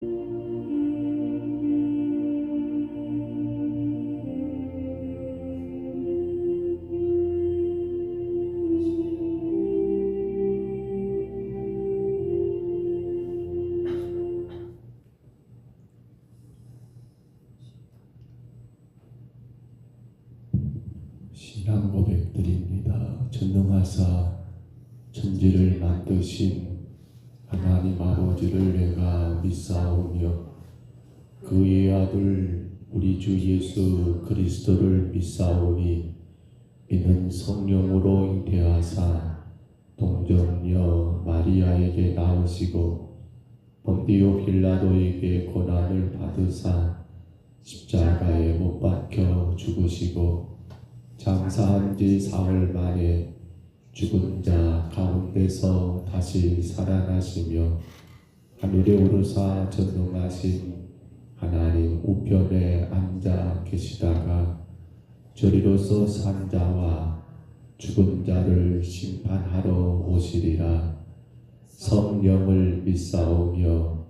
신앙 고백드립니다. 전능하사 천지를 만드신 하나님 아버지를 내가 믿사오며 그의 아들 우리 주 예수 그리스도를 믿사오니 이는 성령으로 잉태하사 동정녀 마리아에게 나으시고 본디오 빌라도에게 고난을 받으사 십자가에 못 박혀 죽으시고 장사한 지 사흘 만에 죽은 자 가운데서 다시 살아나시며 하늘에 오르사 전능하신 하나님 우편에 앉아 계시다가 저리로서 산 자와 죽은 자를 심판하러 오시리라. 성령을 믿사오며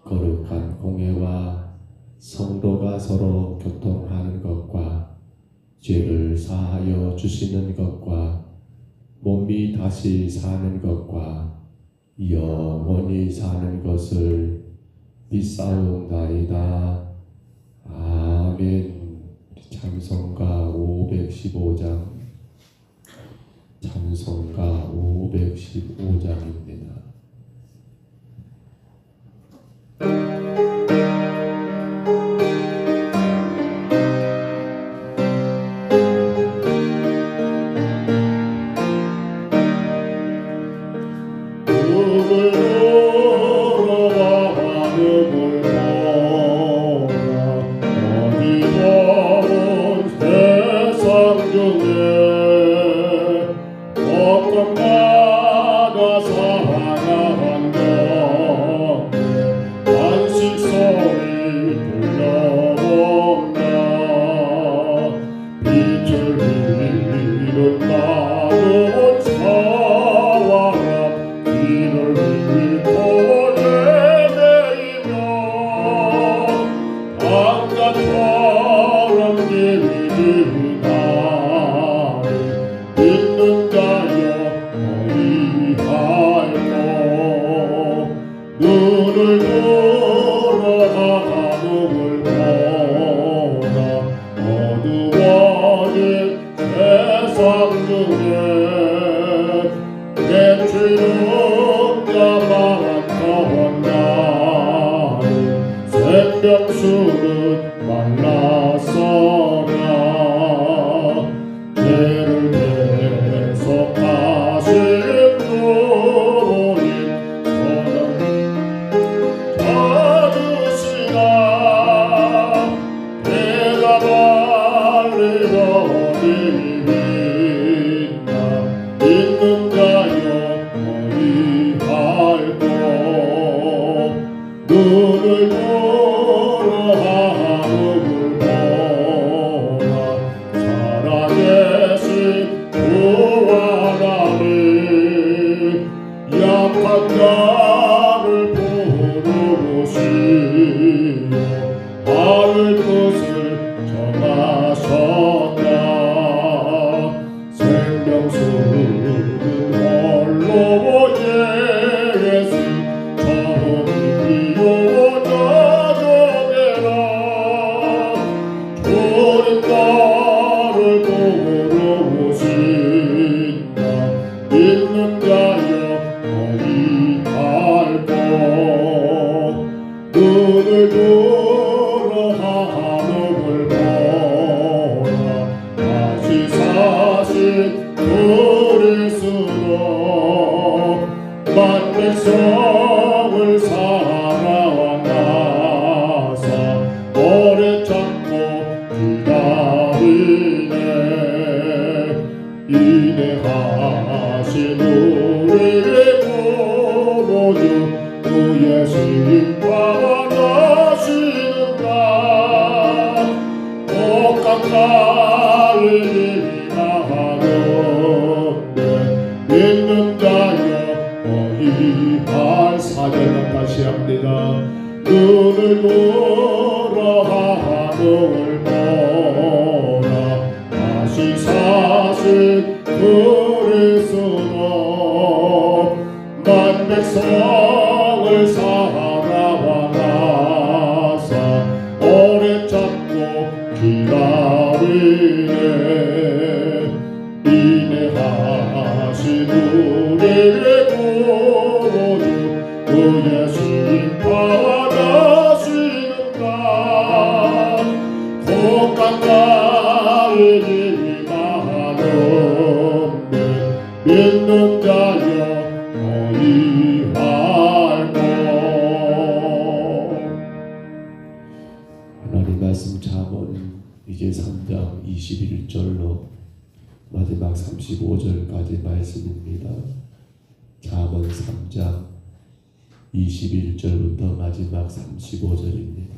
거룩한 공회와 성도가 서로 교통하는 것과 죄를 사하여 주시는 것과 몸이 다시 사는 것과 영원히 사는 것을 믿사옵나이다. 아멘. 찬송가 515장 찬송가 515장입니다. 생명수는 말랐어라. 죄를 대속하신 주님 찾으시라. 내가 달리러 드립니다. 있는 자여 어리할꼬 눈을 하늘 뜻을 정하셨다. 생명수는 홀로 예수 처음이요 나중에라. 주님 나를 보러 오신다. 믿는 자여 어리할꼬 눈을 눈을 들어 하늘을 보라 다시 사실 그리스도 만 백성을 살아와 나사 오래 잡고 기다리네 인내하신 우리의 구주 그의 심판하시는가 곧 가까이 많은데 믿는 자여 너희 할거 하나님 말씀 잠언 이제 3장 21절로 마지막 35절까지 말씀입니다. 잠언 3장 21절부터 마지막 35절입니다.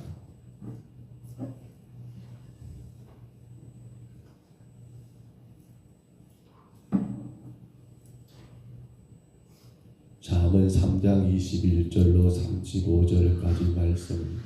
잠언 3장 21절로 35절까지 말씀.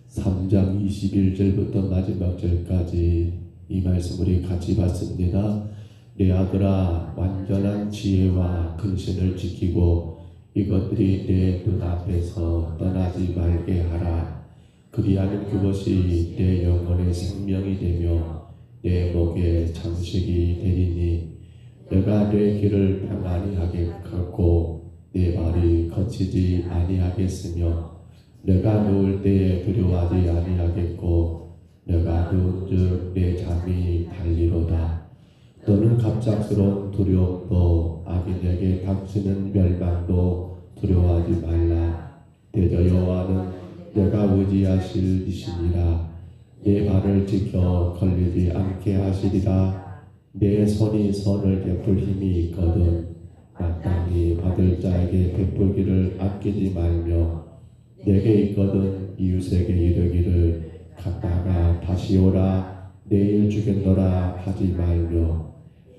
(3장 21절부터 마지막 절까지) 이 말씀 우리 같이 봤습니다. 내 아들아 완전한 지혜와 근신을 지키고 이것들이 내 눈앞에서 떠나지 말게 하라. 그리하면 그것이 내 영혼의 생명이 되며 내 목의 장식이 되리니 내가 내 길을 평안히 하겠고 내 발이 거치지 아니하겠으며 내가 누울 때에 두려워하지 아니하겠고 내가 누운즉 내 잠이 달리로다. 너는 갑작스러운 두려움도 악인에게 닥치는 멸망도 두려워하지 말라. 대저 여호와는 내가 의지하실 이시니라. 내 발을 지켜 걸리지 않게 하시리라. 내 손이 선을 베풀 힘이 있거든 마땅히 받을 자에게 베풀기를 아끼지 말며 내게 있거든 이웃에게 이르기를 갔다가 다시 오라 내일 주겠노라 하지 말며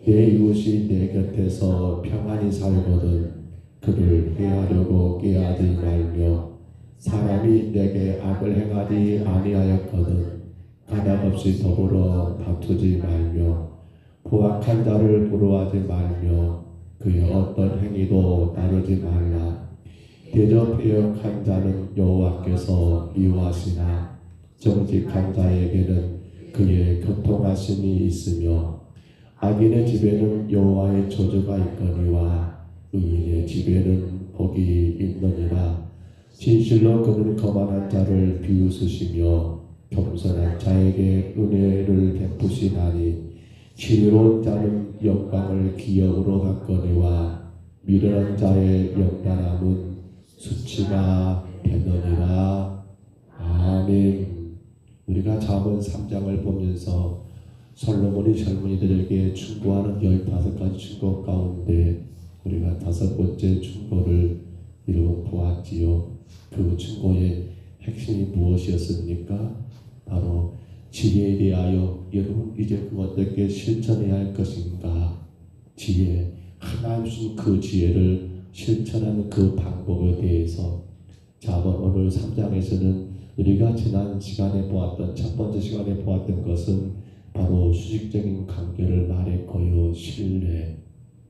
내 이웃이 내 곁에서 평안히 살거든 그를 해하려고 꾀하지 말며 사람이 내게 악을 행하지 아니하였거든 가닥없이 더불어 다투지 말며 포악한 자를 부러워하지 말며 그의 어떤 행위도 따르지 말라. 대저 패역한 자는 여호와께서 미워하시나 정직한 자에게는 그의 교통하심이 있으며 악인의 집에는 여호와의 저주가 있거니와 의인의 집에는 복이 있느니라. 진실로 그는 거만한 자를 비웃으시며 겸손한 자에게 은혜를 베푸시나니 지혜로운 자는 영광을 기업으로 갖거니와 미련한 자의 영단함은 수치가 되느니라. 아멘. 우리가 잠언 3장을 보면서 솔로몬이 젊은이들에게 충고하는 15가지 충고 가운데 우리가 5번째 충고를 이루어 보았지요. 그 충고의 핵심이 무엇이었습니까? 바로 지혜에 대하여 여러분 이제 그 어떻게 실천해야 할 것인가? 지혜, 하나님 주신 그 지혜를 실천하는 그 방법에 대해서 잠언 오늘 3장에서는 우리가 지난 시간에 보았던 첫 번째 시간에 보았던 것은 바로 수직적인 관계를 말했고요. 신뢰.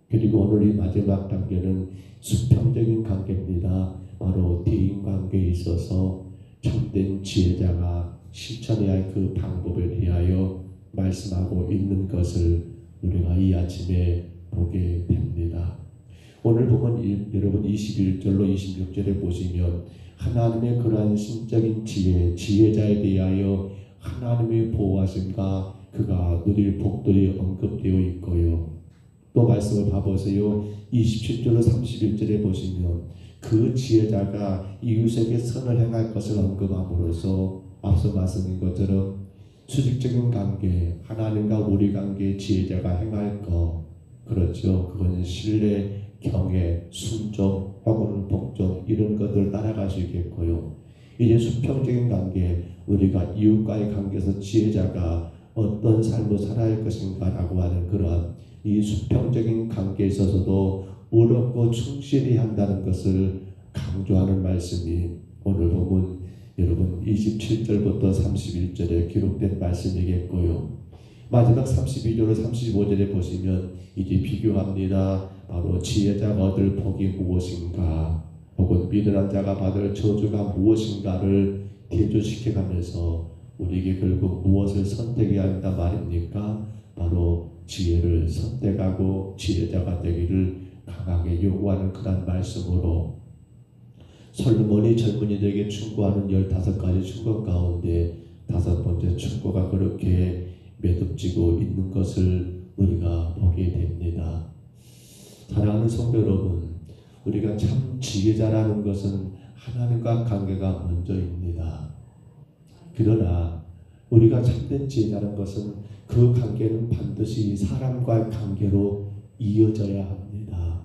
그리고 오늘 이 마지막 단계는 수평적인 관계입니다. 바로 대인관계에 있어서 참된 지혜자가 실천해야 할 그 방법에 대하여 말씀하고 있는 것을 우리가 이 아침에 보게 됩니다. 오늘 보면 여러분 21절로 26절에 보시면 하나님의 그러한 신적인 지혜자에 대하여 하나님의 보호하심과 그가 누릴 복들이 언급되어 있고요. 또 말씀을 봐보세요. 27절로 31절에 보시면 그 지혜자가 이웃에게 선을 행할 것을 언급함으로써 앞서 말씀인 것처럼 수직적인 관계, 하나님과 우리 관계의 지혜자가 행할 것, 그렇죠. 그거는 신뢰, 경외, 순종, 혹은 복종 이런 것들을 따라갈 수 있겠고요. 이제 수평적인 관계, 우리가 이웃과의 관계에서 지혜자가 어떤 삶을 살아야 할 것인가 라고 하는 그러한 이 수평적인 관계에 있어서도 의롭고 충실히 한다는 것을 강조하는 말씀이 오늘 보면 여러분 27절부터 31절에 기록된 말씀이겠고요. 마지막 32절로 35절에 보시면 이제 비교합니다. 바로 지혜자가 얻을 복이 무엇인가 혹은 미련한 자가 받을 저주가 무엇인가를 대조시켜가면서 우리에게 결국 무엇을 선택해야 한다 말입니까? 바로 지혜를 선택하고 지혜자가 되기를 강하게 요구하는 그런 말씀으로 솔로몬이 젊은이들에게 충고하는 15가지 충고 가운데 5번째 충고가 그렇게 매듭지고 있는 것을 우리가 보게 됩니다. 사랑하는 성도 여러분, 우리가 참 지혜자라는 것은 하나님과 관계가 먼저입니다. 그러나 우리가 참된 지혜자라는 것은 그 관계는 반드시 사람과의 관계로 이어져야 합니다.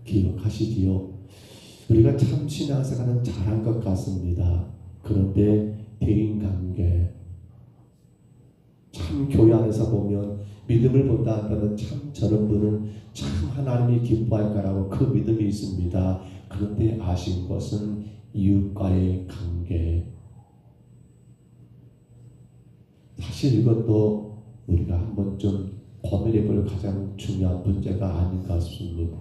기억하시지요? 우리가 참 신앙생활은 잘한 것 같습니다. 그런데 대인관계, 참 교회 안에서 보면 믿음을 본다 하면 참 저런 분은 참 하나님이 기뻐할까라고 그 믿음이 있습니다. 그런데 아쉬운 것은 이웃과의 관계. 사실 이것도 우리가 한번 좀 고민해 볼 가장 중요한 문제가 아닌가 싶습니다.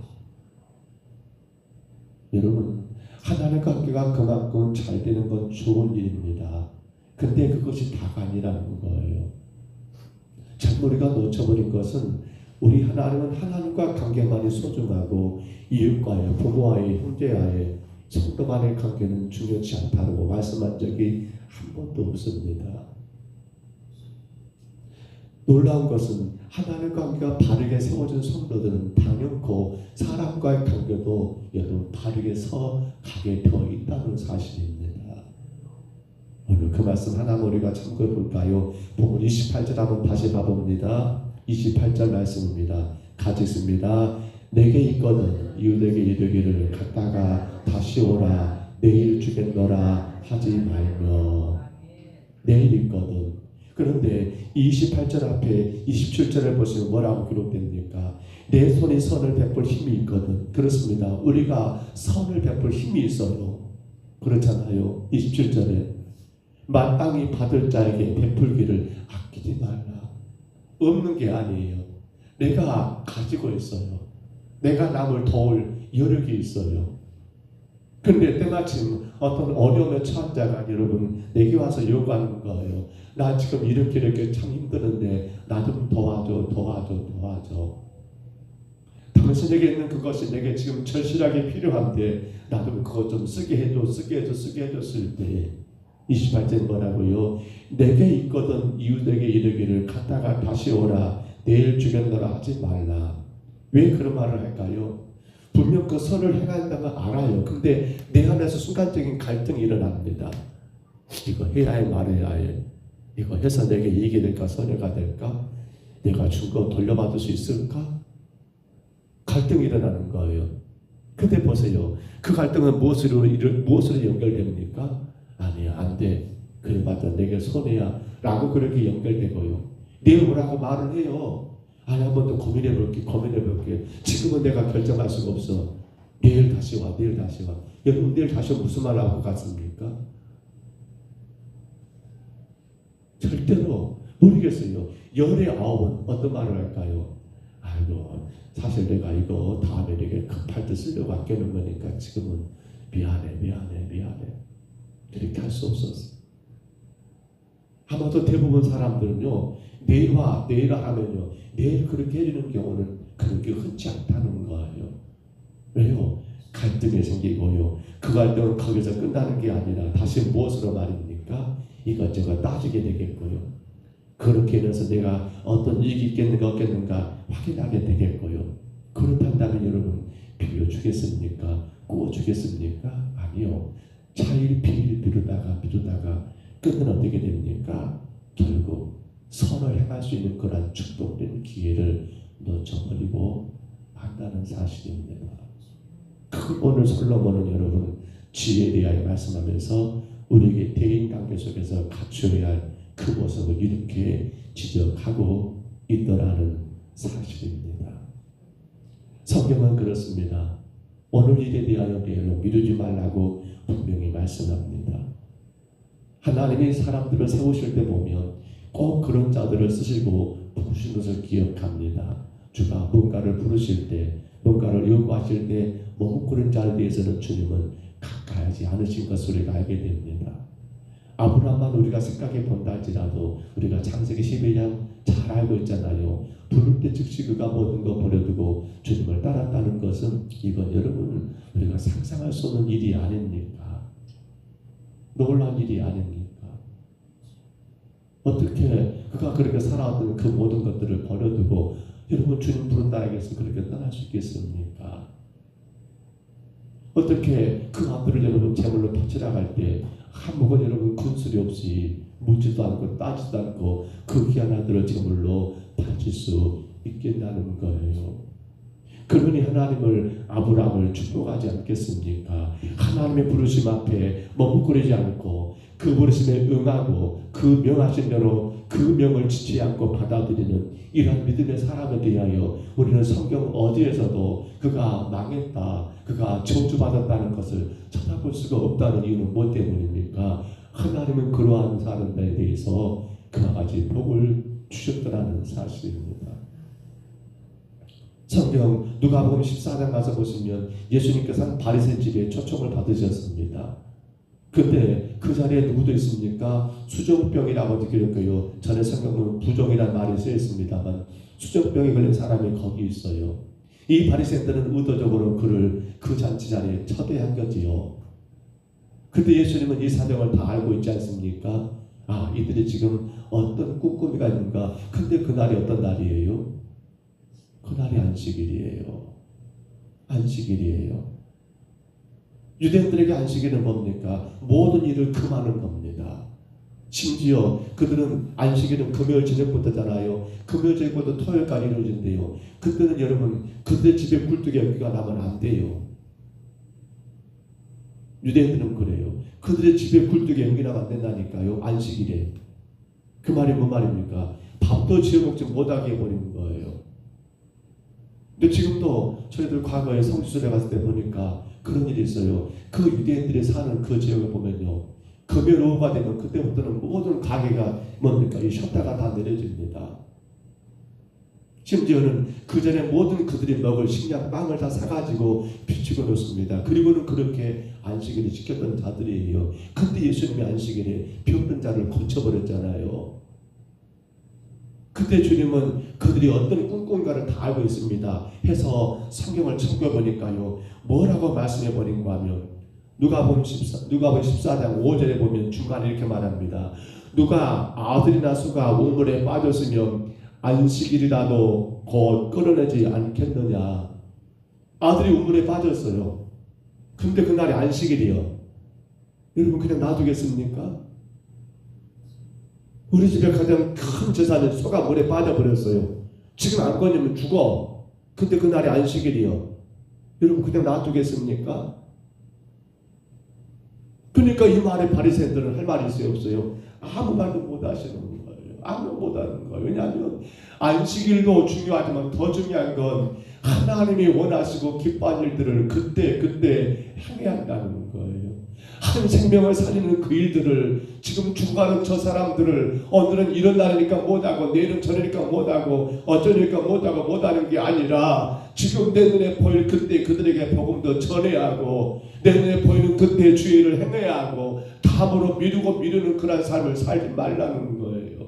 여러분, 하나님과 관계가 그만큼 잘 되는 건 좋은 일입니다. 근데 그것이 다가 아니라는 거예요. 참 우리가 놓쳐버린 것은 우리 하나님은 하나님과 관계만이 소중하고 이웃과의, 부모와의, 형제와의, 성도 간의 관계는 중요치 않다고 말씀한 적이 한 번도 없습니다. 놀라운 것은 하나님과 관계가 바르게 세워진 성도들은 당연코 사람과의 관계도 여러분 바르게 서가게 되어 있다는 사실입니다. 오늘 그 말씀 하나 우리가 참고해 볼까요? 본문 28절 한번 다시 봐봅니다. 28절 말씀입니다. 같이 읽습니다. 내게 있거든 이웃에게 이르기를 갔다가 다시 오라 내일 주겠노라 하지 말며. 내일 있거든. 그런데 28절 앞에 27절을 보시면 뭐라고 기록됩니까? 내 손이 선을 베풀 힘이 있거든. 그렇습니다. 우리가 선을 베풀 힘이 있어요. 그렇잖아요. 27절에 마땅히 받을 자에게 베풀기를 아끼지 말라. 없는 게 아니에요. 내가 가지고 있어요. 내가 남을 도울 여력이 있어요. 근데 때마침 어떤 어려움에 처한 자가 여러분 내게 와서 요구하는 거예요. 나 지금 이렇게 참 힘드는데 나 좀 도와줘. 당신에게 있는 그것이 내게 지금 절실하게 필요한데 나 좀 그것 좀 쓰게 해줬을 때 28절 뭐라고요? 내게 있거든 이웃에게 이르기를 갔다가 다시 오라 내일 주겠노라 하지 말라. 왜 그런 말을 할까요? 분명 그 선을 행한다면 알아요. 근데 내 안에서 순간적인 갈등이 일어납니다. 이거 해야 해 말해야 해. 이거 해서 내게 이익이 될까 손해가 될까? 내가 준 거 돌려받을 수 있을까? 갈등이 일어나는 거예요. 근데 보세요. 그 갈등은 무엇으로 연결됩니까? 아니야 안 돼. 그래봤자 내게 손해야 라고 그렇게 연결되고요. 내일 오라고 말을 해요. 아니 한 번 더 고민해볼게. 지금은 내가 결정할 수가 없어. 내일 다시 와. 여러분 내일 다시 오면 무슨 말 하고 갔습니까? 절대로 모르겠어요. 열의 아홉은 어떤 말을 할까요? 아이고 사실 내가 이거 다음에 내게 급할 때 쓰려고 아껴놓은 거니까 지금은 미안해. 그렇게 할 수 없었어. 아마도 대부분 사람들은요 내일 하면요 내일 그렇게 해주는 경우는 그렇게 흔치 않다는 거예요. 왜요? 갈등이 생기고요. 그 갈등은 거기서 끝나는 게 아니라 다시 무엇으로 말입니까? 이것저것 따지게 되겠고요. 그렇게 해서 내가 어떤 이익이 있겠는가 없겠는가 확인하게 되겠고요. 그렇단다면 여러분 빌려주겠습니까? 구워주겠습니까? 아니요. 차일 비일 미루다가 끝은 어떻게 됩니까? 결국 선을 행할 수 있는 그런 축복된 기회를 놓쳐버리고 한다는 사실입니다. 오늘 솔로몬은 여러분 지혜에 대하여 말씀하면서 우리에게 대인관계 속에서 갖춰야 할 그 모습을 이렇게 지적하고 있더라는 사실입니다. 성경은 그렇습니다. 오늘 일에 대하여 계획을 미루지 말라고 분명히 말씀합니다. 하나님이 사람들을 세우실 때 보면 꼭 그런 자들을 쓰시고 부르신 것을 기억합니다. 주가 뭔가를 부르실 때, 뭔가를 요구하실 때 머뭇거리는 자에 대해서는 주님은 가까이 않으신 것을 우리가 알게 됩니다. 아브라함만 우리가 생각해 본다 할지라도 우리가 창세기 12장 잘 알고 있잖아요. 부를 때 즉시 그가 모든 거 버려두고 주님을 따랐다는 것은 이건 여러분 우리가 상상할 수 없는 일이 아닙니까? 놀라운 일이 아닙니까? 어떻게 그가 그렇게 살아왔던 그 모든 것들을 버려두고 여러분 주님 부른다라고 해서 그렇게 떠날 수 있겠습니까? 어떻게 그 앞들을 여러분 제물로 바치러 갈 때 한몫은 여러분 군술이 없이 묻지도 않고 따지도 않고 그 귀한 아들을 제물로 바칠 수 있겠다는 거예요. 그러니 하나님을 아브라함을 축복하지 않겠습니까? 하나님의 부르심 앞에 머뭇거리지 않고 그 부르심에 응하고 그 명하신 대로 그 명을 지치지 않고 받아들이는 이러한 믿음의 사람에 대하여 우리는 성경 어디에서도 그가 망했다, 그가 저주받았다는 것을 찾아볼 수가 없다는 이유는 뭐 때문입니까? 하나님은 그러한 사람들에 대해서 그와 같이 복을 주셨더라는 사실입니다. 성경 누가복음 14장 가서 보시면 예수님께서는 바리새 집에 초청을 받으셨습니다. 근데 그 자리에 누구도 있습니까? 수정병이라고 기록해요. 전에 성경은 부정이라는 말이 쓰여 있습니다만 수정병이 걸린 사람이 거기 있어요. 이 바리새인들은 의도적으로 그를 그 잔치 자리에 초대한 거지요. 그때 예수님은 이 사정을 다 알고 있지 않습니까? 아, 이들이 지금 어떤 꿍꿍이가 있는가? 근데 그날이 어떤 날이에요? 그날이 안식일이에요. 안식일이에요. 유대인들에게 안식일은 뭡니까? 모든 일을 금하는 겁니다. 심지어 그들은 안식일은 금요일 저녁부터잖아요. 금요일 저녁부터 토요일까지 이루어진대요. 그때는 여러분 그들의 집에 굴뚝에 연기가 나면 안 돼요. 유대인들은 그래요. 그들의 집에 굴뚝에 연기 나면 안 된다니까요. 안식일에. 그 말이 뭐 말입니까? 밥도 지어 먹지 못하게 해버리는 거예요. 근데 지금도 저희들 과거에 성지순례 갔을 때 보니까 그런 일이 있어요. 그 유대인들이 사는 그 지역을 보면요. 금요일 오후가 되면 그때부터는 모든 가게가 뭡니까? 이 셔터가 다 내려집니다. 심지어는 그 전에 모든 그들이 먹을 식량 빵을 다 사가지고 비추고 놓습니다. 그리고는 그렇게 안식일을 지켰던 자들이에요. 근데 예수님이 안식일에 병든 자를 고쳐버렸잖아요. 그때 주님은 그들이 어떤 꿍꿍인가를 다 알고 있습니다. 해서 성경을 청겨보니까요. 뭐라고 말씀해버린가 하면 누가복음 14장 5절에 보면 중간에 이렇게 말합니다. 누가 아들이나 수가 우물에 빠졌으면 안식일이라도 곧 끌어내지 않겠느냐. 아들이 우물에 빠졌어요. 근데 그날이 안식일이요. 여러분 그냥 놔두겠습니까? 우리 집에 가장 큰 재산이 소가 물에 빠져버렸어요. 지금 안 꺼내면 죽어. 근데 그날이 안식일이요. 여러분 그냥 놔두겠습니까? 그러니까 이 말에 바리새인들은 할 말이 있어요, 없어요? 아무 말도 못 하시는 거예요. 아무 못 하는 거예요. 왜냐하면 안식일도 중요하지만 더 중요한 건 하나님이 원하시고 기뻐하는 일들을 그때 행해야 한다는 거예요. 한 생명을 살리는 그 일들을 지금 죽어가는 저 사람들을 오늘은 이런 날이니까 못하고 내일은 저러니까 못하고 어쩌니까 못하는 게 아니라 지금 내 눈에 보일 그때 그들에게 복음도 전해야 하고 내 눈에 보이는 그때 주의를 행해야 하고 다음으로 미루는 그런 삶을 살지 말라는 거예요.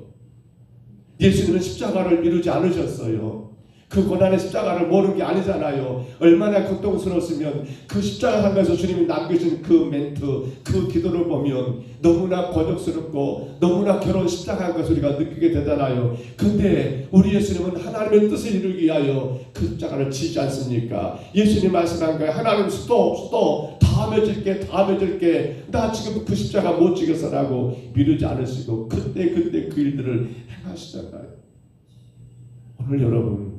예수님은 십자가를 미루지 않으셨어요. 그 고난의 십자가를 모르는 게 아니잖아요. 얼마나 고통스러웠으면 그 십자가 상에서 주님이 남겨준 그 멘트, 그 기도를 보면 너무나 곤욕스럽고 너무나 괴로운 십자가인 것을 우리가 느끼게 되잖아요. 근데 우리 예수님은 하나님의 뜻을 이루기 위하여 그 십자가를 지지 않습니까? 예수님 말씀한 거예요. 하나님 수도 다음에 질게 나 지금 그 십자가 못 지겠어라고 미루지 않으시고 그때 그 일들을 행하시잖아요. 오늘 여러분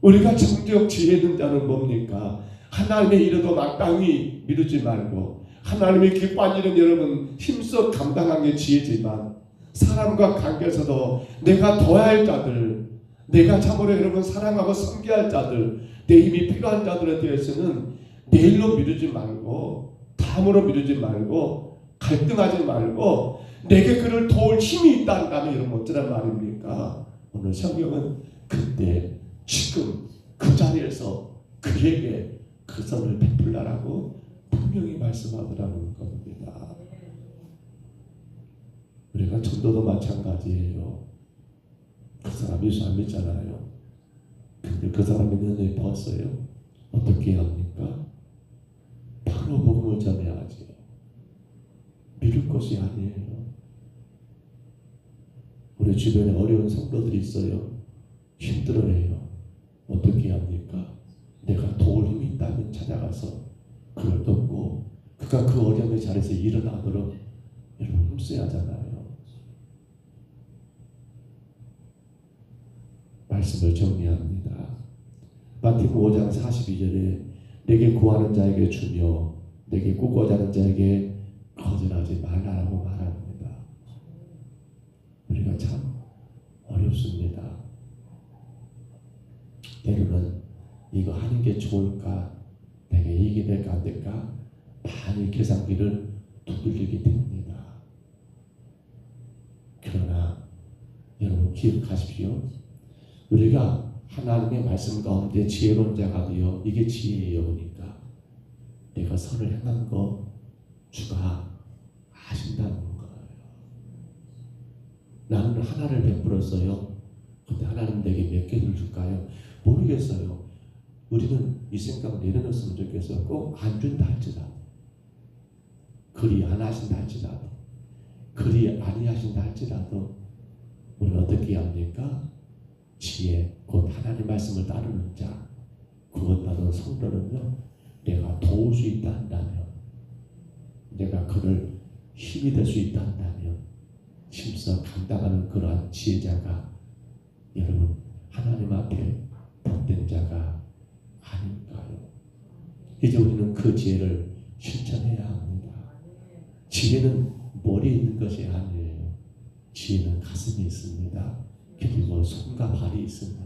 우리가 정적 지혜 있는 자는 뭡니까? 하나님의 일에도 마땅히 미루지 말고 하나님의 기뻐하는 일은 여러분 힘써 감당하는 게 지혜지만 사람과 관계에서도 내가 도와야 할 자들 내가 참으로 여러분 사랑하고 섬겨할 자들, 내 힘이 필요한 자들에 대해서는 내일로 미루지 말고, 다음으로 미루지 말고, 갈등하지 말고, 내게 그를 도울 힘이 있다 한다면 여러분 어쩌란 말입니까? 오늘 성경은 그때 지금 그 자리에서 그에게 그 선을 베풀라라고 분명히 말씀하더라는 겁니다. 우리가 전도도 마찬가지예요. 그 사람 예수 안 믿잖아요. 근데 그 사람이 눈을 봤어요. 어떻게 합니까? 바로 복음을 전해야지. 미룰 것이 아니에요. 우리 주변에 어려운 성도들이 있어요. 힘들어해요. 어떻게 합니까? 내가 도울 힘이 있다면 찾아가서 그걸 돕고 그가 그 어려움의 자리에서 일어나도록 여러분 힘써야 하잖아요. 말씀을 정리합니다. 마태복음 5장 42절에 내게 구하는 자에게 주며 내게 꾸고자 하는 자에게 거절하지 말라라고 말합니다. 우리가 참 어렵습니다. 때로는 이거 하는 게 좋을까? 내게 이익이 될까 안 될까? 많이 계산기를 두들리게 됩니다. 그러나 여러분 기억하십시오. 우리가 하나님의 말씀 가운데 지혜로운 자가 되어 이게 지혜예요. 보니까 내가 선을 행한 거 주가 아신다는 거예요. 나는 하나를 베풀었어요. 근데 하나님 내게 몇 개를 줄까요? 모르겠어요. 우리는 이 생각 내려놓았으면 좋겠어요. 꼭 안 준다 할지라도, 그리 안 하신다 할지라도, 그리 아니하신다 할지라도 우리는 어떻게 합니까? 지혜, 곧 하나님 말씀을 따르는 자, 그것 따른 성도는요, 내가 도울 수 있다 한다면, 내가 그를 힘이 될 수 있다 한다면 힘써 감당하는 그러한 지혜자가 여러분 하나님 앞에 복된 자가 아닐까요? 이제 우리는 그 지혜를 실천해야 합니다. 지혜는 머리에 있는 것이 아니에요. 지혜는 가슴에 있습니다. 그리고 손과 발이 있습니다.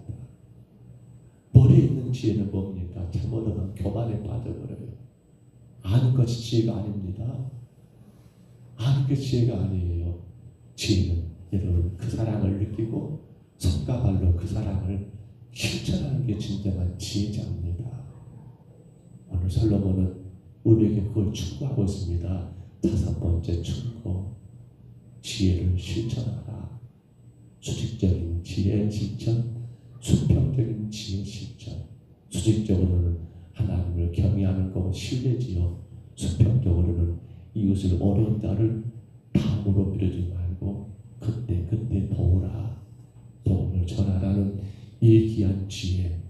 머리에 있는 지혜는 뭡니까? 잘못하면 교만에 빠져버려요. 아는 것이 지혜가 아닙니다. 아는 게 지혜가 아니에요. 지혜는 여러분 그 사랑을 느끼고 손과 발로 그 사랑을 실천하는 게 진정한 지혜자입니다. 오늘 솔로몬은 우리에게 그걸 충고하고 있습니다. 5번째 충고, 지혜를 실천하라. 수직적인 지혜 실천, 수평적인 지혜 실천. 수직적으로는 하나님을 경외하는 것 신뢰지요. 수평적으로는 이웃을 어려운 자를 다음으로 미루지 말고 그때 도우라, 도움을 전하라는 이 귀한 지혜.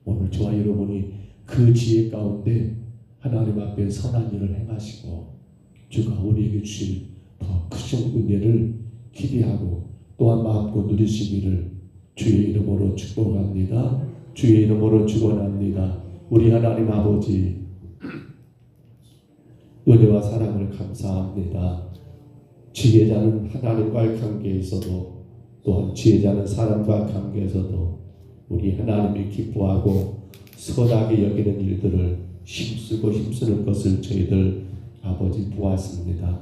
오늘 저와 여러분이 그 지혜 가운데 하나님 앞에 선한 일을 행하시고 주가 우리에게 주실 더 크신 은혜를 기대하고 또한 마음껏 누리시기를 주의 이름으로 축복합니다. 주의 이름으로 축원합니다. 우리 하나님 아버지, 은혜와 사랑을 감사합니다. 지혜자는 하나님과의 관계에서도 또한 지혜자는 사람과 관계에서도 우리 하나님이 기뻐하고 선하게 여기는 일들을 힘쓰고 힘쓰는 것을 저희들 아버지 보았습니다.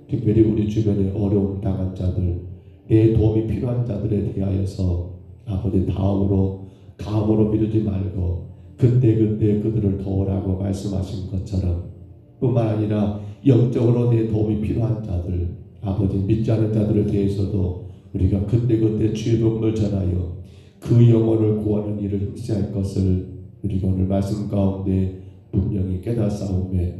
특별히 우리 주변에 어려움 당한 자들, 내 도움이 필요한 자들에 대하여서 아버지 다음으로 미루지 말고 그때 그들을 도우라고 말씀하신 것처럼 뿐만 아니라 영적으로 내 도움이 필요한 자들, 아버지 믿지 않은 자들에 대해서도 우리가 그때 주의 복음을 전하여 그 영혼을 구하는 일을 힘쓰할 것을 우리가 오늘 말씀 가운데 분명히 깨닫사오매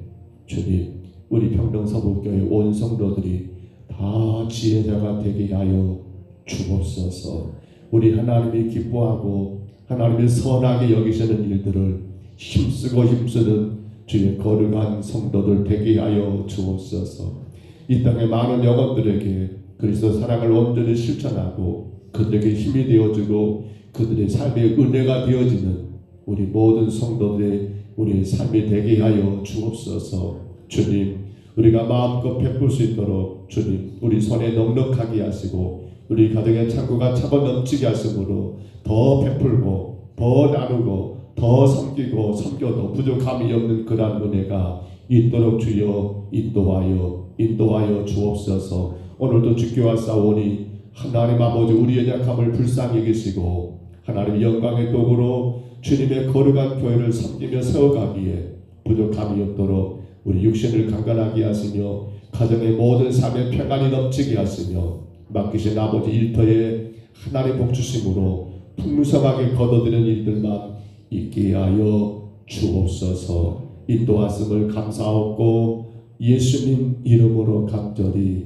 주님, 우리 평등서북교회 온 성도들이 다 지혜자가 되게 하여 주옵소서. 우리 하나님이 기뻐하고 하나님이 선하게 여기시는 일들을 힘쓰는 주의 거룩한 성도들 되게 하여 주옵소서. 이 땅의 많은 영혼들에게 그리스도 사랑을 온전히 실천하고 그들에게 힘이 되어주고 그들의 삶의 은혜가 되어지는 우리 모든 성도들의 우리의 삶이 되게 하여 주옵소서. 주님, 우리가 마음껏 베풀 수 있도록 주님 우리 손에 넉넉하게 하시고 우리 가정의 창고가 차고 넘치게 하심으로 더 베풀고 더 나누고 더 섬기고 섬겨도 부족함이 없는 그러한 은혜가 있도록 주여 인도하여 주옵소서. 오늘도 주께와 싸우니 하나님 아버지 우리의 약함을 불쌍히 여기시고 하나님 영광의 도구로 주님의 거룩한 교회를 섬기며 세워가기에 부족함이 없도록 우리 육신을 강건하게 하시며 가정의 모든 삶에 평안이 넘치게 하시며 맡기신 아버지 일터에 하나님 복 주심으로 풍성하게 거둬들이는 일들만 있게 하여 주옵소서. 인도하심을 감사하고 예수님 이름으로 간절히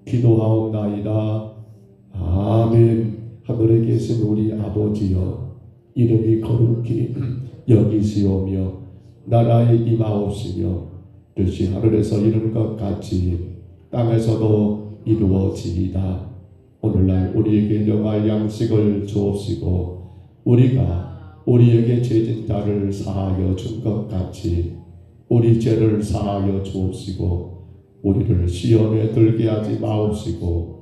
기도하옵나이다. 아멘. 하늘에 계신 우리 아버지여, 이름이 거룩히 여기시오며 나라에 임하옵시며 뜻이 하늘에서 이루는 것 같이 땅에서도 이루어지이다. 오늘날 우리에게 영할 양식을 주옵시고 우리가 우리에게 죄진 자를 사하여 준 것 같이 우리 죄를 사하여 주옵시고 우리를 시험에 들게 하지 마옵시고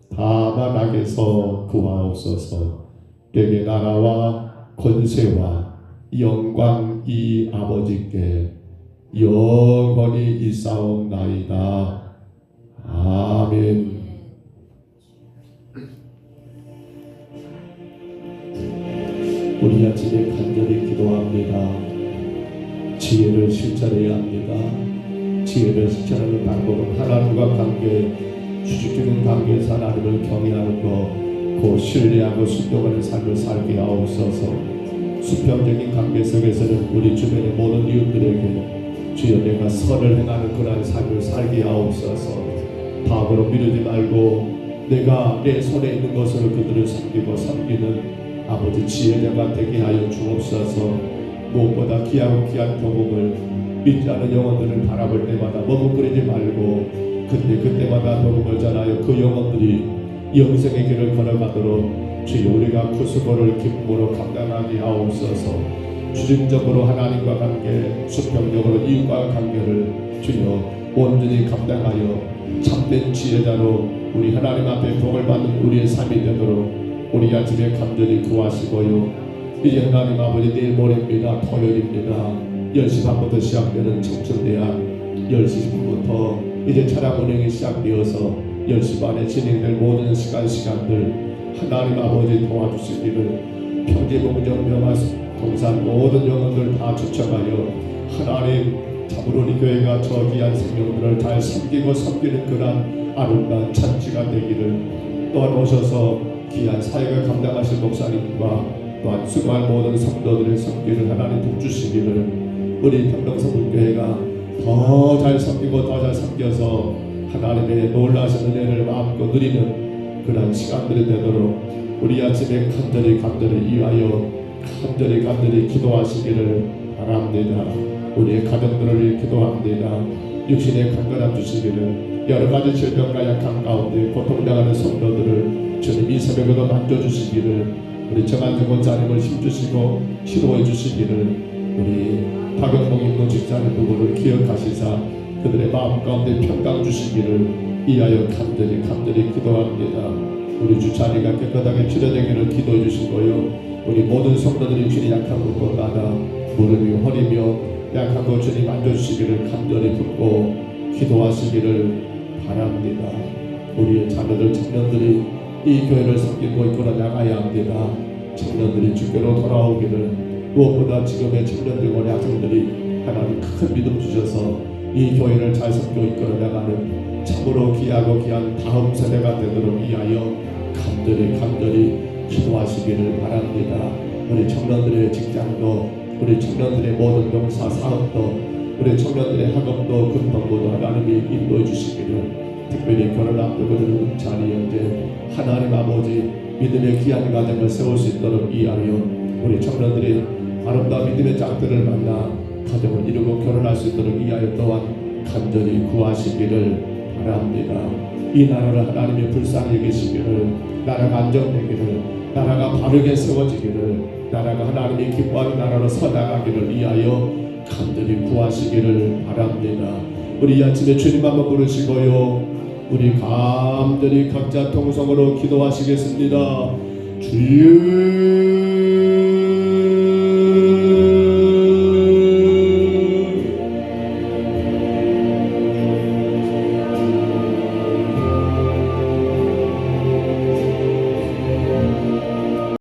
다만 악에서 구하옵소서. 때의 나라와 권세와 영광이 아버지께 영원히 있사옵나이다. 아멘. 우리 아침에 간절히 기도합니다. 지혜를 실천해야 합니다. 지혜를 실천하는 방법은 하나님과 관계, 수직적인 관계에서 하나님을 경외하는 것, 그 신뢰하고 순종하는 삶을 살게 하옵소서. 수평적인 관계 속에서는 우리 주변의 모든 이웃들에게 주여 내가 선을 행하는 그러한 삶을 살게 하옵소서. 바보로 미루지 말고 내가 내 손에 있는 것으로 그들을 섬기는 아버지 지혜자가 되게 하여 주옵소서. 무엇보다 귀하고 귀한 복음을 믿지 않은 영혼들을 바라볼 때마다 머뭇거리지 말고 그때마다 복음을 전하여 그 영혼들이 영생의 길을 걸어가도록 주여 우리가 그 수고를 기쁨으로 감당하게 하옵소서. 주중적으로 하나님과 관계, 수평적으로 이웃과 관계를 주여 온전히 감당하여 참된 지혜자로 우리 하나님 앞에 복을 받는 우리의 삶이 되도록 우리 아침에 간절히 구하시고요. 이제 하나님 아버지 내일 모레입니다. 토요일입니다. 10시 반부터 시작되는 청춘대학 10시 10분부터 이제 차량 운행이 시작되어서 10시 반에 진행될 모든 시간들 하나님 아버지 도와주시기를 평지봉정 명화 동산 모든 영혼들 다 초청하여 하나님 참으로 우리 교회가 저 귀한 생명들을 잘 섬기고 섬기는 그런 아름다운 잔치가 되기를 또한 오셔서 귀한 사역을 감당하실 목사님과 또한 수고할 모든 성도들의 섬기를 하나님 복주시기를 우리 평동성문교회가 더 잘 섬기고 더 잘 섬겨서 하나님의 놀라신 은혜를 마음껏 누리는 그런 시간들이 되도록 우리 아침에 간절히 이하여 간절히 기도하시기를 바랍니다. 우리의 가정들을 위해 기도합니다. 육신의 건강함 주시기를 여러가지 질병과 약함 가운데 고통당하는 성도들을 주님 이 새벽에도 만져주시기를 우리 정한주 권사님을 힘주시고 치료해 주시기를 우리 박영봉 임무 집사님 부부를 기억하시사 그들의 마음 가운데 평강 주시기를 이하여 간절히 기도합니다. 우리 주차리가 깨끗하게 치료되기를 기도해 주시고요. 우리 모든 성도들이 육신이 약한 곳마다 무릎이 허리며 약한 것 주님 만져주시기를 간절히 붙고 기도하시기를 바랍니다. 우리의 자녀들 청년들이 이 교회를 섬기고 이끌어 나가야 합니다. 청년들이 주께로 돌아오기를 무엇보다 지금의 청년들과 학생들이 하나님 큰 믿음 주셔서 이 교회를 잘 섬기고 이끌어 나가는 참으로 귀하고 귀한 다음 세대가 되도록 위하여 간절히 기도하시기를 바랍니다. 우리 청년들의 직장도 우리 청년들의 모든 농사 사업도 우리 청년들의 학업도 금통고도 하나님이 인도해 주시기를 특별히 결혼 앞두고 있는 자리 현재 하나님 아버지 믿음의 귀한 가정을 세울 수 있도록 이하여 우리 청년들이 아름다운 믿음의 짝들을 만나 가정을 이루고 결혼할 수 있도록 이하여 또한 간절히 구하시기를 바랍니다. 이 나라를 하나님이 불쌍히 여기시기를 나라가 안정되기를 나라가 바르게 세워지기를 나라가 하나님이 기뻐하는 나라로 서나가기를 위하여 간절히 구하시기를 바랍니다. 우리 이 아침에 주님 한번 부르시고요. 우리 간절히 각자 통성으로 기도하시겠습니다. 주여